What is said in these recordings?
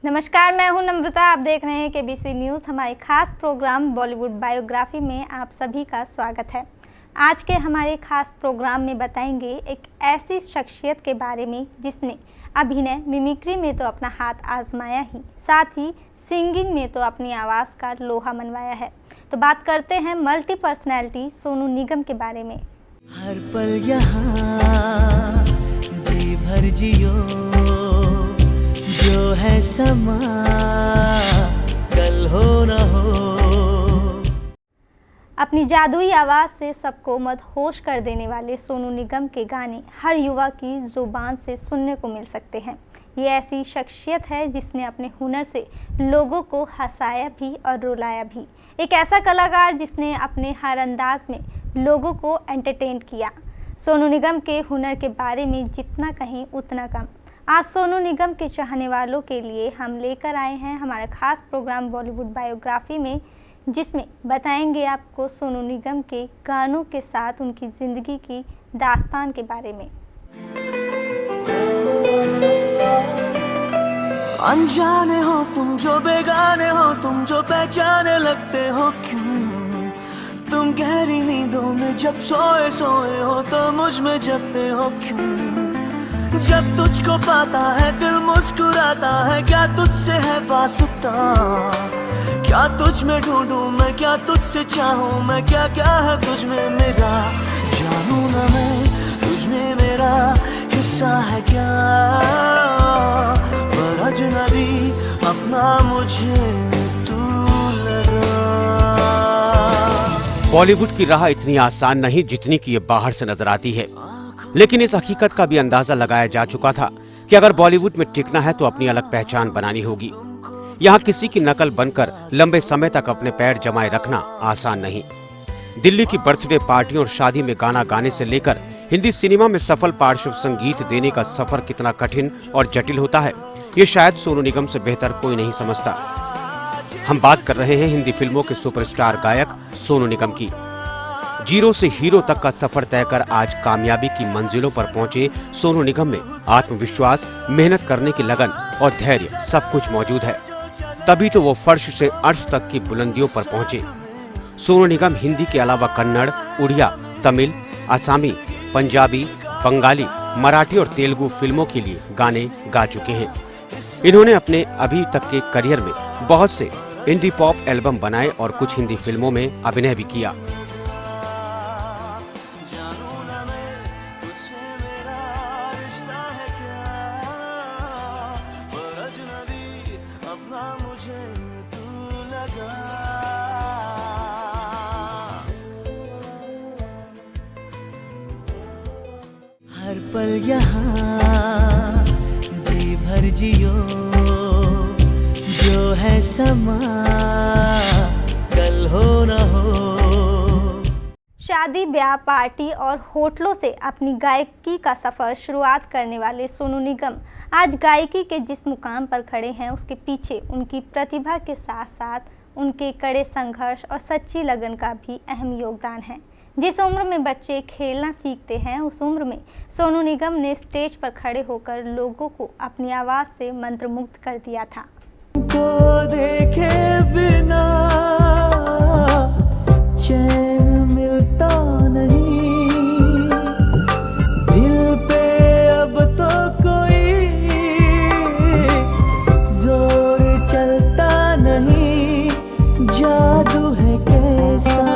नमस्कार, मैं हूं नम्रता। आप देख रहे हैं केबीसी न्यूज़। हमारे खास प्रोग्राम बॉलीवुड बायोग्राफी में आप सभी का स्वागत है। आज के हमारे खास प्रोग्राम में बताएंगे एक ऐसी शख्सियत के बारे में जिसने अभिनय मिमिक्री में तो अपना हाथ आजमाया ही, साथ ही सिंगिंग में तो अपनी आवाज़ का लोहा मनवाया है। तो बात करते हैं मल्टी पर्सनैलिटी सोनू निगम के बारे में। हर पल यहाँ जी भर जियो, जो है समा कल हो न हो। अपनी जादुई आवाज़ से सबको मदहोश कर देने वाले सोनू निगम के गाने हर युवा की जुबान से सुनने को मिल सकते हैं। ये ऐसी शख्सियत है जिसने अपने हुनर से लोगों को हंसाया भी और रुलाया भी। एक ऐसा कलाकार जिसने अपने हर अंदाज में लोगों को एंटरटेन किया। सोनू निगम के हुनर के बारे में जितना कहें उतना कम। आज सोनू निगम के चाहने वालों के लिए हम लेकर आए हैं हमारा खास प्रोग्राम बॉलीवुड बायोग्राफी में, जिसमें बताएंगे आपको सोनू निगम के गानों के साथ उनकी ज़िंदगी की दास्तान के बारे में। अनजाने हो तुम, जो बेगाने हो तुम, जो पहचाने लगते हो क्यों? तुम गहरी नींदों में जब सोए सोए हो तो मुझ में जगते हो क्यों? जब तुझको पाता है दिल मुस्कुराता है, क्या तुझसे है वास्ता? क्या तुझ में ढूंढूं मैं, क्या तुझसे चाहूं मैं, क्या क्या है तुझ में मेरा? जानू ना मैं तुझ में मेरा हिस्सा है क्या? पर अजनबी अपना मुझे तू लगा। बॉलीवुड की राह इतनी आसान नहीं जितनी कि ये बाहर से नजर आती है, लेकिन इस हकीकत का भी अंदाजा लगाया जा चुका था कि अगर बॉलीवुड में टिकना है तो अपनी अलग पहचान बनानी होगी। यहाँ किसी की नकल बनकर लंबे समय तक अपने पैर जमाए रखना आसान नहीं। दिल्ली की बर्थडे पार्टी और शादी में गाना गाने से लेकर हिंदी सिनेमा में सफल पार्श्व संगीत देने का सफर कितना कठिन और जटिल होता है, ये शायद सोनू निगम से बेहतर कोई नहीं समझता। हम बात कर रहे हैं हिंदी फिल्मों के सुपरस्टार गायक सोनू निगम की। जीरो से हीरो तक का सफर तय कर आज कामयाबी की मंजिलों पर पहुंचे सोनू निगम में आत्मविश्वास, मेहनत करने की लगन और धैर्य सब कुछ मौजूद है। तभी तो वो फर्श से अर्श तक की बुलंदियों पर पहुंचे। सोनू निगम हिंदी के अलावा कन्नड़, उड़िया, तमिल, आसामी, पंजाबी, बंगाली, मराठी और तेलुगु फिल्मों के लिए गाने गा चुके हैं। इन्होंने अपने अभी तक के करियर में बहुत से इंडी पॉप एल्बम बनाए और कुछ हिंदी फिल्मों में अभिनय भी किया। हर पल यहाँ जी भर जियो, जो है समा कल हो न हो। शादी, ब्याह, पार्टी और होटलों से अपनी गायकी का सफ़र शुरुआत करने वाले सोनू निगम आज गायकी के जिस मुकाम पर खड़े हैं उसके पीछे उनकी प्रतिभा के साथ साथ उनके कड़े संघर्ष और सच्ची लगन का भी अहम योगदान है। जिस उम्र में बच्चे खेलना सीखते हैं उस उम्र में सोनू निगम ने स्टेज पर खड़े होकर लोगों को अपनी आवाज़ से मंत्रमुग्ध कर दिया था। को देखे बिना चैन मिलता नहीं, दिल पे अब तो कोई जोर चलता नहीं, जादू है कैसा।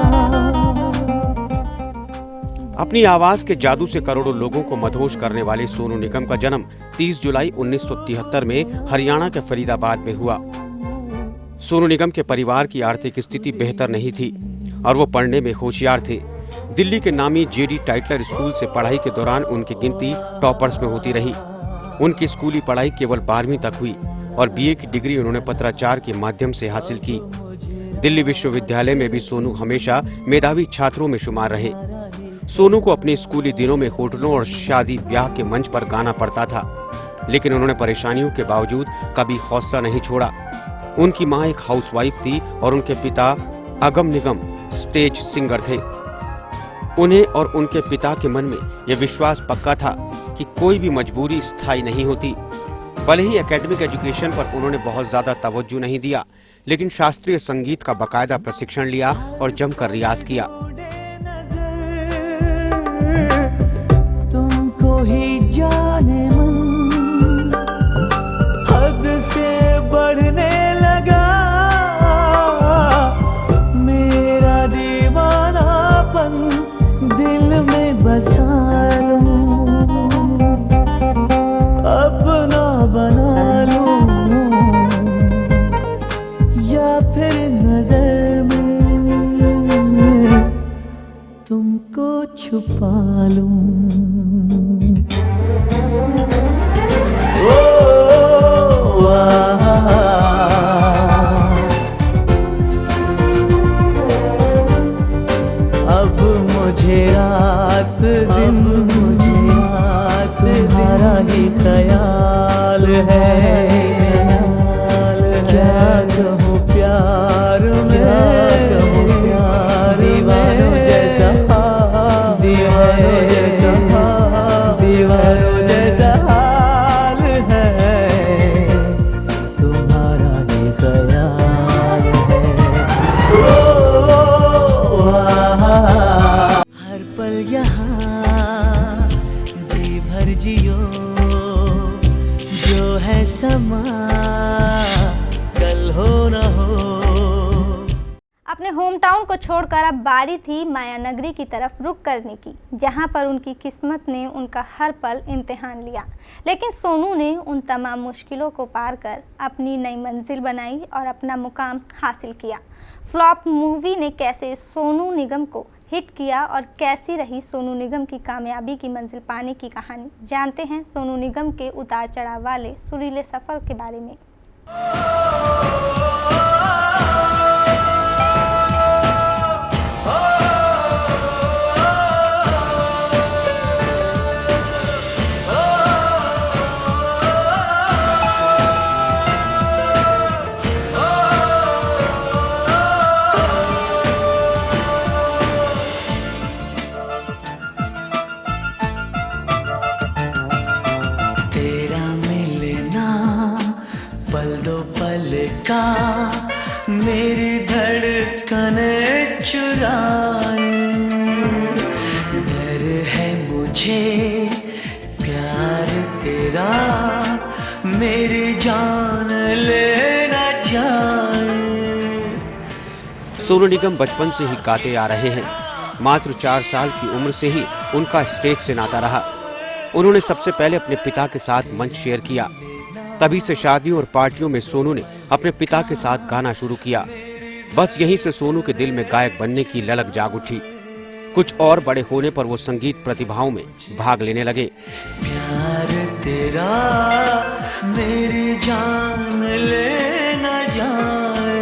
अपनी आवाज के जादू से करोड़ों लोगों को मदहोश करने वाले सोनू निगम का जन्म 30 जुलाई 1973 में हरियाणा के फरीदाबाद में हुआ। सोनू निगम के परिवार की आर्थिक स्थिति बेहतर नहीं थी और वो पढ़ने में होशियार थे। दिल्ली के नामी जेडी टाइटलर स्कूल से पढ़ाई के दौरान उनकी गिनती टॉपर्स में होती रही। उनकी स्कूली पढ़ाई केवल 12वीं तक हुई और बीए की डिग्री उन्होंने पत्राचार के माध्यम से हासिल की। दिल्ली विश्वविद्यालय में भी सोनू हमेशा मेधावी छात्रों में शुमार रहे। सोनू को अपने स्कूली दिनों में होटलों और शादी ब्याह के मंच पर गाना पड़ता था, लेकिन उन्होंने परेशानियों के बावजूद कभी हौसला नहीं छोड़ा। उनकी मां एक हाउसवाइफ थी और उनके पिता अगम निगम स्टेज सिंगर थे। उन्हें और उनके पिता के मन में यह विश्वास पक्का था कि कोई भी मजबूरी स्थायी नहीं होती। भले ही एकेडमिक एजुकेशन पर उन्होंने बहुत ज्यादा तवज्जो नहीं दिया, लेकिन शास्त्रीय संगीत का बाकायदा प्रशिक्षण लिया और जमकर रियाज किया। तुमको ही जाने मन हद से बढ़ने लगा, मेरा दीवानापन दिल में बसा लूं, अपना बना लूं या फिर नजर में तुमको छुपा लूं। अब मुझे रात दिन तुम्हारा ही ख्याल है, क्या कहूँ प्यार में, दीवानों जैसा दीवानों जैसा हाल है, तुम्हारा ही ख्याल है। हर पल यहाँ जी भर जियो, जो है समा कल हो न हो। अपने होम टाउन को छोड़कर अब बारी थी माया नगरी की तरफ रुख करने की, जहां पर उनकी किस्मत ने उनका हर पल इम्तिहान लिया। लेकिन सोनू ने उन तमाम मुश्किलों को पार कर अपनी नई मंजिल बनाई और अपना मुकाम हासिल किया। फ्लॉप मूवी ने कैसे सोनू निगम को हिट किया और कैसी रही सोनू निगम की कामयाबी की मंजिल पाने की कहानी, जानते हैं सोनू निगम के उतार चढ़ाव वाले सुरीले सफर के बारे में। का मेरी धड़कने चुराए, डर है मुझे प्यार तेरा मेरी जान लेना जाए। सोनू निगम बचपन से ही गाते आ रहे हैं। मात्र 4 साल की उम्र से ही उनका स्टेज से नाता रहा। उन्होंने सबसे पहले अपने पिता के साथ मंच शेयर किया। तभी से शादियों और पार्टियों में सोनू ने अपने पिता के साथ गाना शुरू किया। बस यहीं से सोनू के दिल में गायक बनने की ललक जाग उठी। कुछ और बड़े होने पर वो संगीत प्रतिभाओं में भाग लेने लगे। प्यार तेरा मेरी जान लेना जाए,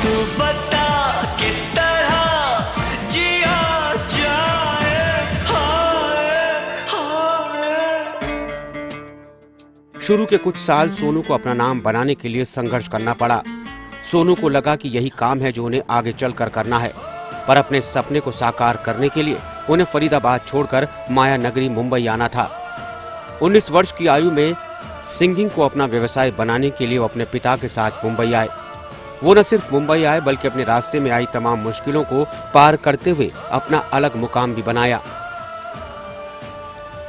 तू बता किस तरह जिया जाए। हाय हाय। शुरू के कुछ साल सोनू को अपना नाम बनाने के लिए संघर्ष करना पड़ा। सोनू को लगा कि यही काम है जो उन्हें आगे चलकर करना है, पर अपने सपने को साकार करने के लिए उन्हें फरीदाबाद छोड़कर माया नगरी मुंबई आना था। 19 वर्ष की आयु में सिंगिंग को अपना व्यवसाय बनाने के लिए वो अपने पिता के साथ मुंबई आए। वो न सिर्फ मुंबई आए बल्कि अपने रास्ते में आई तमाम मुश्किलों को पार करते हुए अपना अलग मुकाम भी बनाया।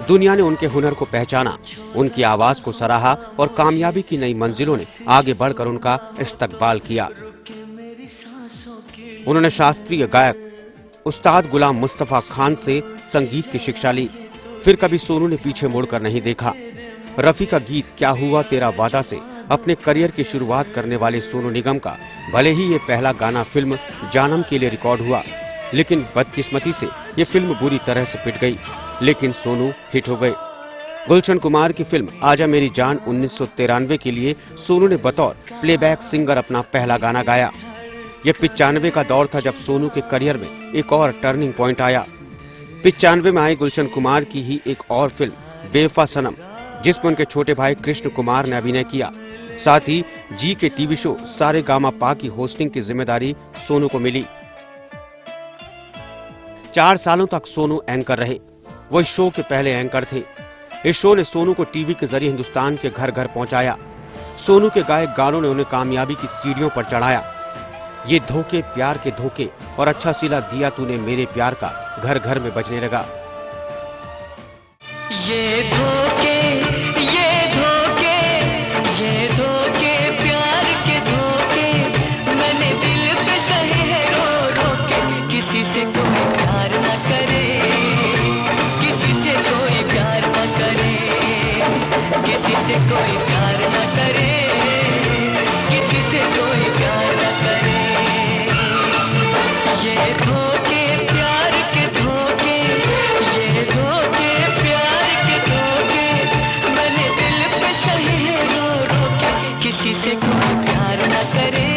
दुनिया ने उनके हुनर को पहचाना, उनकी आवाज को सराहा और कामयाबी की नई मंजिलों ने आगे बढ़कर उनका इस्तकबाल किया। उन्होंने शास्त्रीय गायक उस्ताद गुलाम मुस्तफा खान से संगीत की शिक्षा ली। फिर कभी सोनू ने पीछे मुड़कर नहीं देखा। रफी का गीत क्या हुआ तेरा वादा से अपने करियर की शुरुआत करने वाले सोनू निगम का भले ही ये पहला गाना फिल्म जानम के लिए रिकॉर्ड हुआ, लेकिन बदकिस्मती से ये फिल्म बुरी तरह से पिट गई। लेकिन सोनू हिट हो गए। गुलशन कुमार की फिल्म आजा मेरी जान 1993 के लिए सोनू ने बतौर प्लेबैक सिंगर अपना पहला गाना गाया। यह 95 का दौर था जब सोनू के करियर में एक और टर्निंग पॉइंट आया। 95 में आई गुलशन कुमार की ही एक और फिल्म बेवफा सनम, जिसमें उनके छोटे भाई कृष्ण कुमार ने अभिनय किया। साथ ही जी के टीवी शो सारे गामा पा की होस्टिंग की जिम्मेदारी सोनू को मिली। 4 सालों तक सोनू एंकर रहे। वो इस शो के पहले एंकर थे। इस शो ने सोनू को टीवी के जरिए हिंदुस्तान के घर घर पहुंचाया। सोनू के गाए गानों ने उन्हें कामयाबी की सीढ़ियों पर चढ़ाया। ये धोखे प्यार के धोखे और अच्छा सिला दिया तूने मेरे प्यार का घर घर में बजने लगा। ये धोखे प्यार के धोखे मैंने दिल पे सहे है रो रो के। किसी से कोई प्यार न करे, किसी से कोई प्यार न करे, किसी से कोई प्यार न करे, किसी से कोई प्यार न करे। ये धोखे प्यार के धोखे, ये धोखे प्यार के धोखे मैंने दिल पे सहे है रो रो के। किसी से कोई प्यार न करे,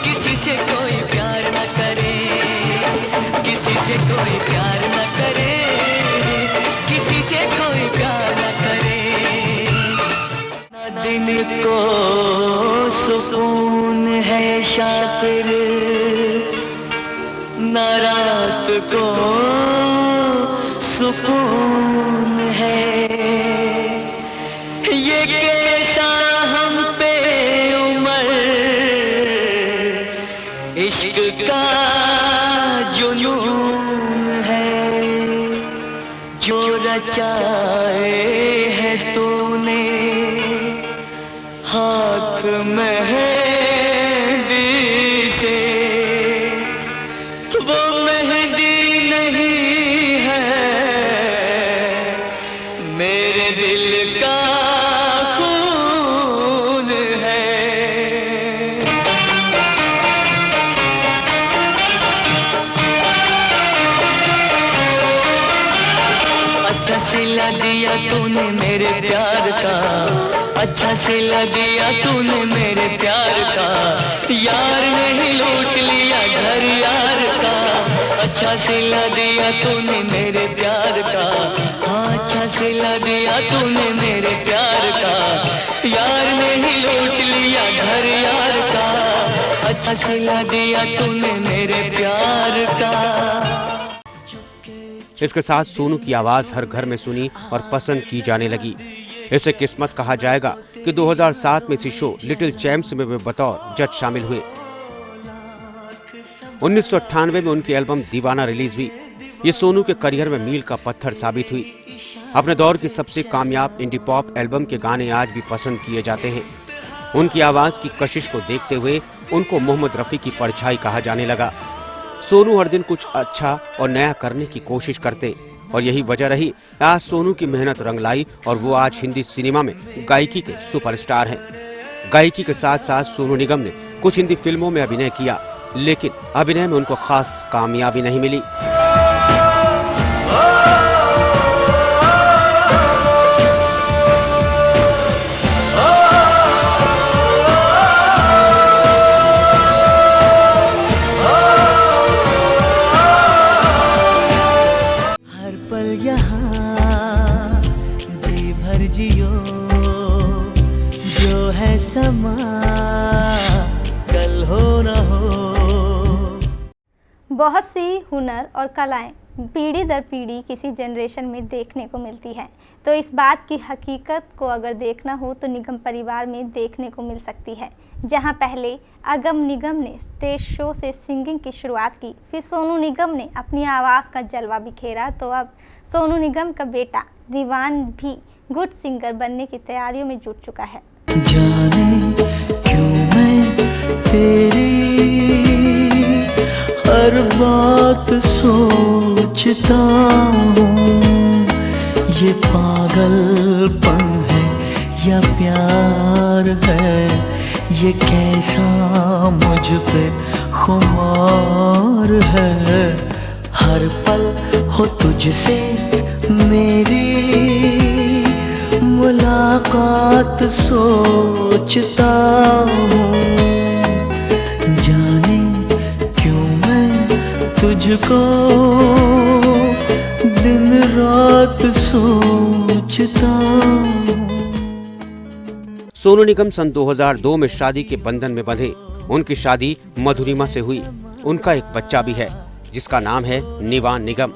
किसी से कोई प्यार न करे, किसी से कोई प्यार न करे, किसी से कोई प्यार न करे। न दिन को सुकून है शातिर, न रात को सुकून है। ये कैसा हम पे उम्र इश्क का जुनून है। जो रचाए है तूने हाथ मेहंदी से, वो मेहंदी नहीं है मेरे दिल का खून है। अच्छा सिला दिया तूने मेरे प्यार का, अच्छा सिला दिया तूने मेरे प्यार का। यार ने लूट लिया घर यार का। अच्छा सिला दिया तूने मेरे प्यार का, हाँ अच्छा सिला दिया तूने मेरे प्यार का। यार ने लूट लिया घर यार का। अच्छा सिला दिया तूने मेरे प्यार का। इसके साथ सोनू की आवाज हर घर में सुनी और पसंद की जाने लगी। इसे किस्मत कहा जाएगा कि 2007 में इसी शो लिटिल चैम्प्स में वे बतौर जज शामिल हुए। 1998 में उनकी एल्बम दीवाना रिलीज हुई। ये सोनू के करियर में मील का पत्थर साबित हुई। अपने दौर की सबसे कामयाब इंडी पॉप एल्बम के गाने आज भी पसंद किए जाते हैं। उनकी आवाज की कशिश को देखते हुए उनको मोहम्मद रफी की परछाई कहा जाने लगा। सोनू हर दिन कुछ अच्छा और नया करने की कोशिश करते और यही वजह रही आज सोनू की मेहनत रंग लाई और वो आज हिंदी सिनेमा में गायकी के सुपरस्टार हैं। गायकी के साथ साथ सोनू निगम ने कुछ हिंदी फिल्मों में अभिनय किया, लेकिन अभिनय में उनको खास कामयाबी नहीं मिली। समा कल हो न हो। बहुत सी हुनर और कलाएं पीढ़ी दर पीढ़ी किसी जनरेशन में देखने को मिलती है, तो इस बात की हकीकत को अगर देखना हो तो निगम परिवार में देखने को मिल सकती है। जहां पहले अगम निगम ने स्टेज शो से सिंगिंग की शुरुआत की, फिर सोनू निगम ने अपनी आवाज़ का जलवा बिखेरा, तो अब सोनू निगम का बेटा रिवान भी गुड सिंगर बनने की तैयारियों में जुट चुका है। जाने क्यों मैं तेरी हर बात सोचता हूँ, ये पागलपन है या प्यार है, ये कैसा मुझ पे खुमार है। हर पल हो तुझसे मेरी मुलाकात सोचता हूँ, जाने क्यों मैं तुझको दिन रात सोचता हूँ। सोनू निगम सन 2002 में शादी के बंधन में बंधे। उनकी शादी मधुरिमा से हुई। उनका एक बच्चा भी है जिसका नाम है निवान निगम।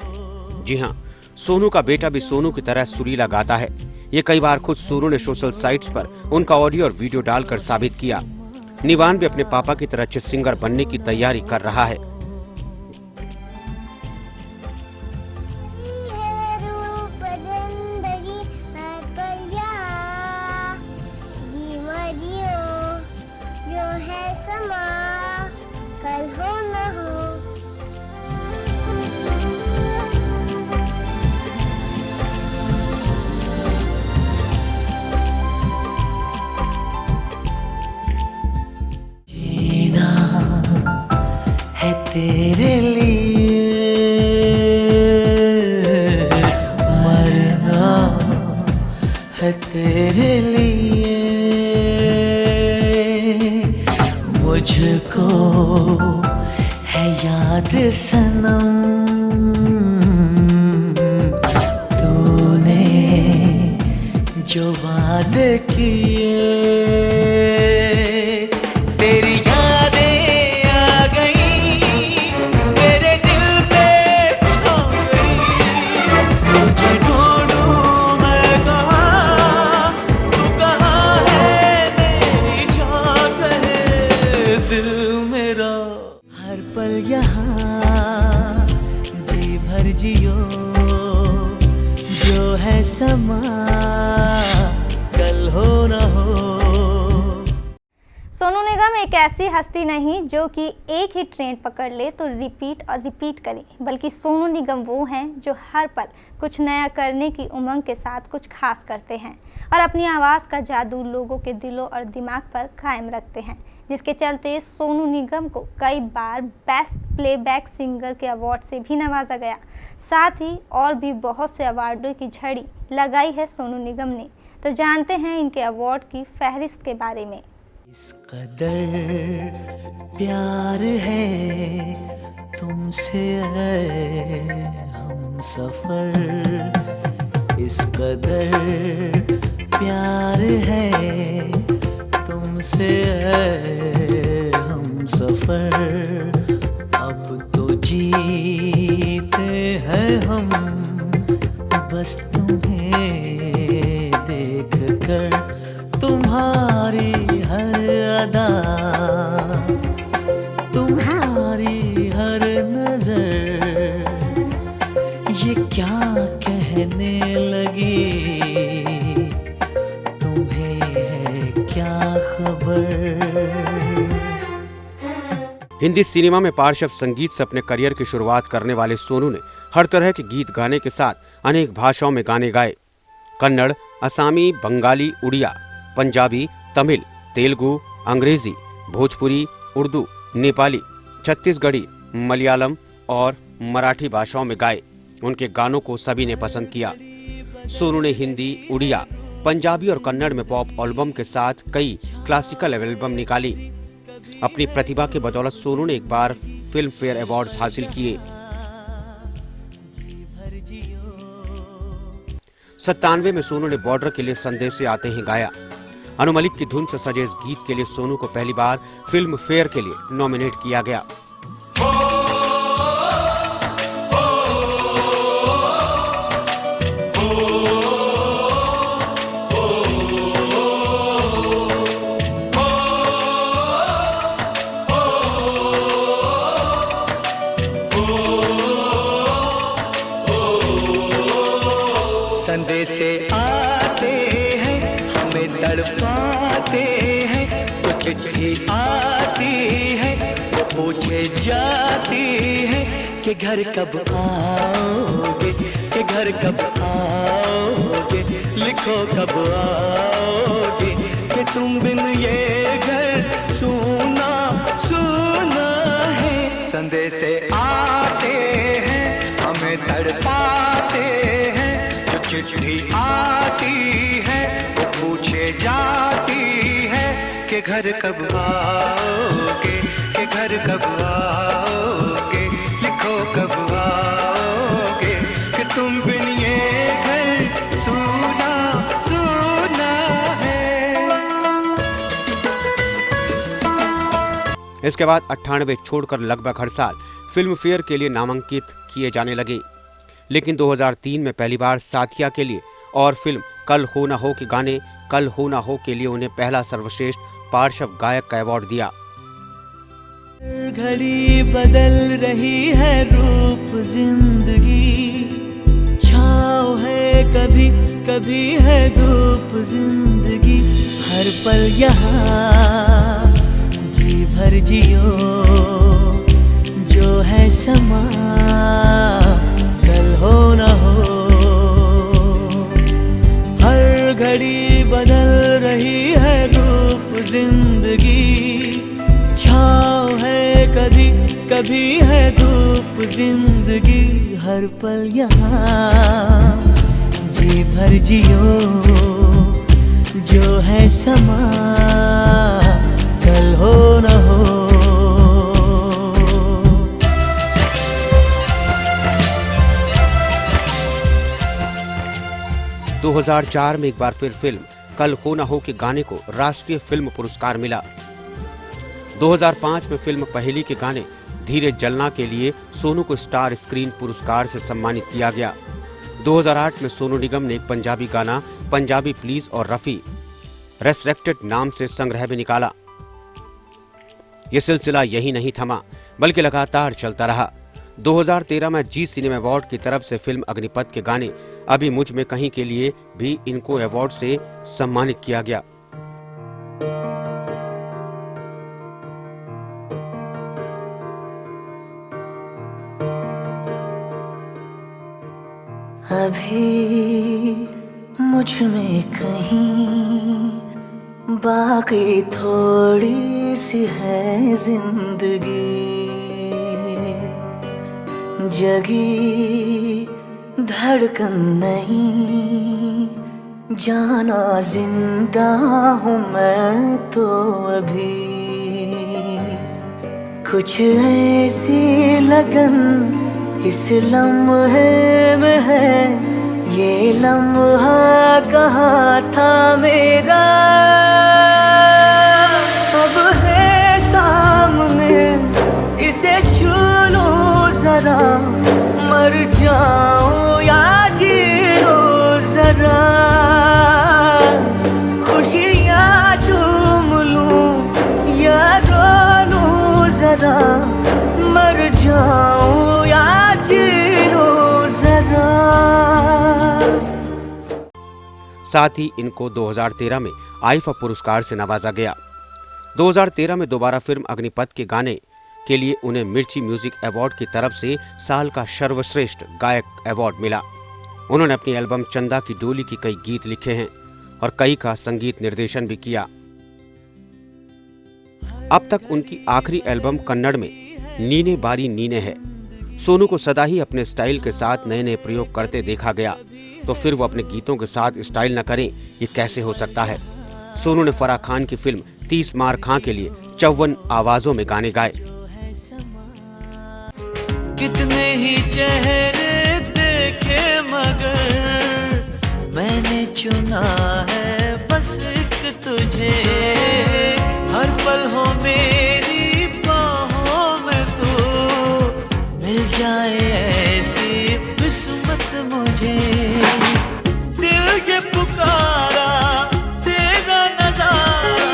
जी हाँ, सोनू का बेटा भी सोनू की तरह सुरीला गाता है। ये कई बार खुद सोनू ने सोशल साइट्स पर उनका ऑडियो और वीडियो डालकर साबित किया। निवान भी अपने पापा की तरह अच्छे सिंगर बनने की तैयारी कर रहा है। तेरे लिए मरना है, तेरे लिए मुझको है याद सनम, तूने जो वादे किए, तेरी जियो जो है समा, कल हो न हो। सोनू निगम एक ऐसी हस्ती नहीं जो कि एक ही ट्रेंड पकड़ ले तो रिपीट और रिपीट करे, बल्कि सोनू निगम वो हैं जो हर पल कुछ नया करने की उमंग के साथ कुछ खास करते हैं और अपनी आवाज़ का जादू लोगों के दिलों और दिमाग पर कायम रखते हैं, जिसके चलते सोनू निगम को कई बार बेस्ट प्लेबैक सिंगर के अवार्ड से भी नवाजा गया। साथ ही और भी बहुत से अवार्डों की झड़ी लगाई है सोनू निगम ने। तो जानते हैं इनके अवार्ड की फहरिस्त के बारे में। इस कदर प्यार है तुमसे हम सफर, इस कदर प्यार है तुमसे हम सफर, अब तो जीते हैं हम बस तुम्हें देख कर, तुम्हारी हर अदा, तुम्हारी हर नजर, ये क्या कहने लगी, तुम्हें है क्या खबर। हिंदी सिनेमा में पार्श्व संगीत से अपने करियर की शुरुआत करने वाले सोनू ने हर तरह के गीत गाने के साथ अनेक भाषाओं में गाने गाए। कन्नड़, असमी, बंगाली, उड़िया, पंजाबी, तमिल, तेलुगु, अंग्रेजी, भोजपुरी, उर्दू, नेपाली, छत्तीसगढ़ी, मलयालम और मराठी भाषाओं में गाए। उनके गानों को सभी ने पसंद किया। सोनू ने हिंदी, उड़िया, पंजाबी और कन्नड़ में पॉप एल्बम के साथ कई क्लासिकल एल्बम निकाली। अपनी प्रतिभा के बदौलत सोनू ने एक बार फिल्म फेयर अवार्ड्स हासिल किए। 97 में सोनू ने बॉर्डर के लिए संदेश से आते हैं गाया। अनु मलिक की धुन से सजे इस गीत के लिए सोनू को पहली बार फिल्म फेयर के लिए नॉमिनेट किया गया। संदेशे आते हैं हमें तड़पाते हैं, कुछ चिट्ठी आती है वो पूछे जाती है कि घर कब आओगे, कि घर कब आओगे, लिखो कब आओगे, कि तुम बिन ये घर सूना सूना है। संदेशे आते हैं हमें तड़पाते हैं, चिट्ठी आती है वो पूछे जाती है कि घर कब आओगे, कि घर कब आओगे, लिखो कब आओगे, कि तुम बिन ये घर सूना सूना है। इसके बाद 98 छोड़कर लगभग हर साल फिल्म फेयर के लिए नामांकित किए जाने लगे। लेकिन 2003 में पहली बार साथिया के लिए और फिल्म कल हो ना हो के गाने कल हो ना हो के लिए उन्हें पहला सर्वश्रेष्ठ पार्श्व गायक का अवार्ड दिया। घड़ी बदल रही है रूप जिंदगी, छाँव है कभी कभी है धूप जिंदगी, हर पल यहाँ जी भर जियो, जो है समा कल हो ना हो। हर घड़ी बदल रही है रूप जिंदगी, छाँव है कभी कभी है धूप जिंदगी, हर पल यहाँ जी भर जियो, जो है समा कल हो न हो। 2004 में एक बार फिर फिल्म कल हो ना हो के गाने को राष्ट्रीय फिल्म पुरस्कार मिला। 2005 में फिल्म पहेली के गाने धीरे जलना के लिए सोनू को स्टार स्क्रीन पुरस्कार से सम्मानित किया गया। 2008 में सोनू निगम ने एक पंजाबी गाना पंजाबी प्लीज और रफी रेस्ट्रिक्टेड नाम से संग्रह भी निकाला। ये सिलसिला यही नहीं थमा बल्कि लगातार चलता रहा। 2013 में जी सिनेमा अवार्ड की तरफ से फिल्म अग्निपथ के गाने अभी मुझ में कहीं के लिए भी इनको अवार्ड से सम्मानित किया गया। अभी मुझ में कहीं बाकी थोड़ी सी है जिंदगी, जगी धड़कन नहीं, जाना जिंदा हूँ मैं तो अभी, कुछ ऐसी लगन इस लम्हे में है, ये लम्हा कहाँ था मेरा, अब है सामने इसे छू लूं जरा, मर जाऊं या जी लूं जरा, खुशियाँ चूम लूं या रो लूं जरा, मर जाऊं या साथ ही इनको 2013 में आईफा पुरस्कार से नवाजा गया। 2013 में दोबारा फिल्म अग्निपथ के गाने के लिए उन्हें मिर्ची म्यूजिक अवार्ड की तरफ से साल का सर्वश्रेष्ठ गायक अवार्ड मिला। उन्होंने अपनी एल्बम चंदा की डोली की कई गीत लिखे हैं और कई का संगीत निर्देशन भी किया। अब तक उनकी आखिरी एल्बम कन्नड़ में नीने बारी नीने है। सोनू को सदा ही अपने स्टाइल के साथ नए नए प्रयोग करते देखा गया, तो फिर वो अपने गीतों के साथ स्टाइल न करें, ये कैसे हो सकता है। सोनू ने फराह खान की फिल्म 30 मार खां के लिए 54 आवाजों में गाने गाए। कितने ही चेहरे देखे मगर मैंने चुना है बस एक तुझे, हर पल हो मेरी बाहों में तू, मिल जाए ऐसी किस्मत मुझे, दिल ये पुकारा तेरा नजारा,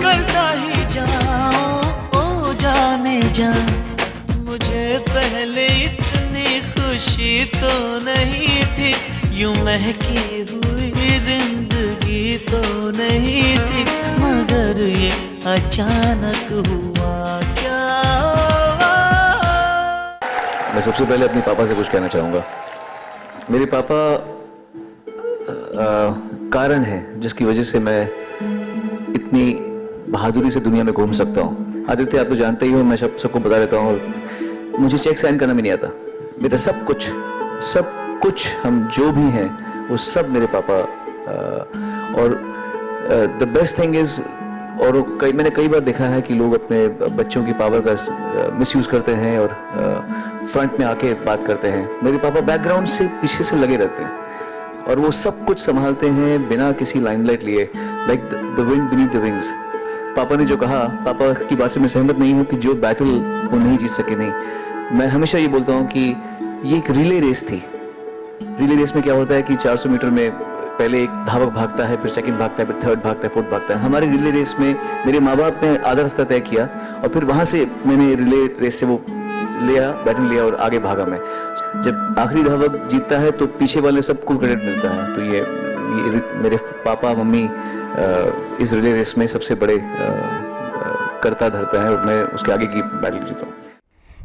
करता ही जाऊं ओ जाने जा, मुझे पहले इतनी खुशी तो नहीं थी, यूं महकी हुई जिंदगी तो नहीं थी, मगर ये अचानक हुआ क्या। मैं सबसे पहले अपने पापा से कुछ कहना चाहूँगा। मेरे पापा कारण है जिसकी वजह से मैं इतनी बहादुरी से दुनिया में घूम सकता हूँ। आदित्य, आप तो जानते ही हो, मैं सबको बता देता हूँ, मुझे चेक साइन करना भी नहीं आता। मेरा सब कुछ हम जो भी हैं वो सब मेरे पापा। और द बेस्ट थिंग इज, और मैंने कई बार देखा है कि लोग अपने बच्चों की पावर का मिसयूज करते हैं और फ्रंट में आके बात करते हैं। मेरे पापा बैकग्राउंड से पीछे से लगे रहते हैं और वो सब कुछ संभालते हैं बिना किसी लाइमलाइट लिए, like the wind beneath the wings. पापा ने जो कहा, पापा की बात से मैं सहमत नहीं हूँ कि जो बैटल वो नहीं जीत सके, नहीं। मैं हमेशा ये बोलता हूँ कि ये एक रिले रेस थी। रिले रेस में क्या होता है कि 400 मीटर में पहले एक धावक भागता है, फिर सेकंड भागता है, फिर थर्ड भागता है, फोर्थ भागता है। हमारे रिले रेस में मेरे माँ बाप ने आधा रास्ता तय किया और फिर वहाँ से मैंने रिले रेस से वो लिया, बैटन लिया और आगे भागा मैं। जब आखिरी धावक जीतता है तो पीछे वाले सबको क्रेडिट मिलता है। तो ये मेरे पापा मम्मी इस रिले रेस में सबसे बड़े करता धरता है और मैं उसके आगे की बैटल जीता हूँ।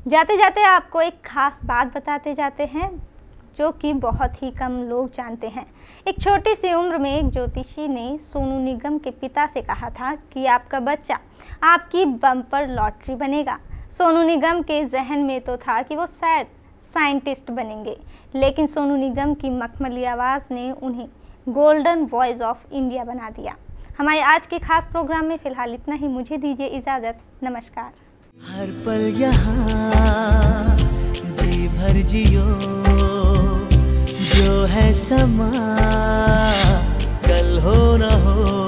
जाते जाते आपको एक खास बात बताते जाते हैं जो कि बहुत ही कम लोग जानते हैं। एक छोटी सी उम्र में एक ज्योतिषी ने सोनू निगम के पिता से कहा था कि आपका बच्चा आपकी बम्पर लॉटरी बनेगा। सोनू निगम के जहन में तो था कि वो शायद साइंटिस्ट बनेंगे, लेकिन सोनू निगम की मखमली आवाज़ ने उन्हें गोल्डन वॉइस ऑफ इंडिया बना दिया। हमारे आज के खास प्रोग्राम में फिलहाल इतना ही। मुझे दीजिए इजाज़त। नमस्कार। हर पल यहाँ जी भर जियो, जो है समा कल हो न हो।